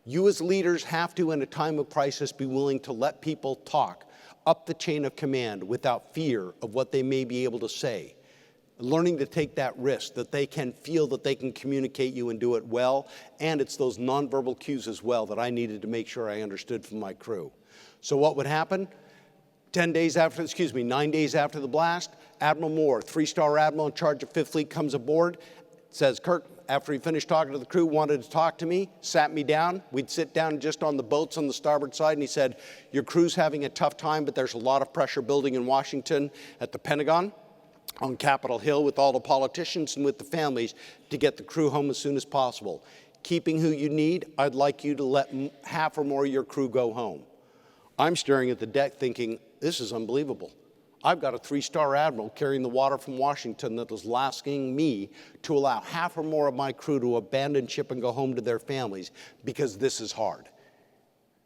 You as leaders have to, in a time of crisis, be willing to let people talk up the chain of command without fear of what they may be able to say. Learning to take that risk, that they can feel that they can communicate you and do it well. And it's those nonverbal cues as well that I needed to make sure I understood from my crew. So what would happen? 9 days after the blast, Admiral Moore, 3-star admiral in charge of 5th Fleet, comes aboard, says, Kirk, after he finished talking to the crew, wanted to talk to me, sat me down. We'd sit down just on the boats on the starboard side, and he said, your crew's having a tough time, but there's a lot of pressure building in Washington at the Pentagon, on Capitol Hill, with all the politicians and with the families, to get the crew home as soon as possible. Keeping who you need, I'd like you to let half or more of your crew go home. I'm staring at the deck thinking, this is unbelievable. I've got a 3-star admiral carrying the water from Washington that is asking me to allow half or more of my crew to abandon ship and go home to their families because this is hard.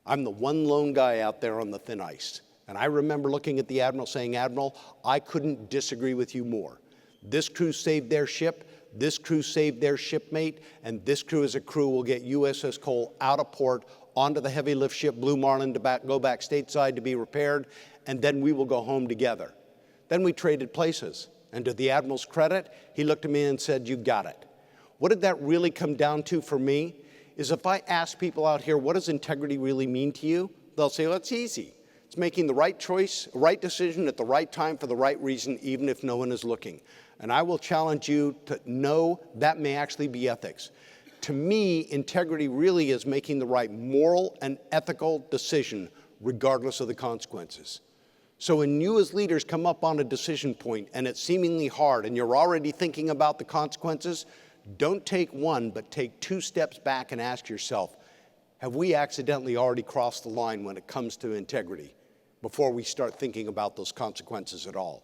I'm the one lone guy out there on the thin ice. And I remember looking at the admiral saying, Admiral, I couldn't disagree with you more. This crew saved their ship, this crew saved their shipmate, and this crew as a crew will get USS Cole out of port onto the heavy lift ship Blue Marlin to go back stateside to be repaired, and then we will go home together. Then we traded places. And to the Admiral's credit, he looked at me and said, you got it. What did that really come down to for me is if I ask people out here, what does integrity really mean to you? They'll say, well, it's easy. It's making the right choice, right decision at the right time for the right reason, even if no one is looking. And I will challenge you to know that may actually be ethics. To me, integrity really is making the right moral and ethical decision regardless of the consequences. So when you as leaders come up on a decision point and it's seemingly hard and you're already thinking about the consequences, don't take one, but take 2 steps back and ask yourself, have we accidentally already crossed the line when it comes to integrity before we start thinking about those consequences at all?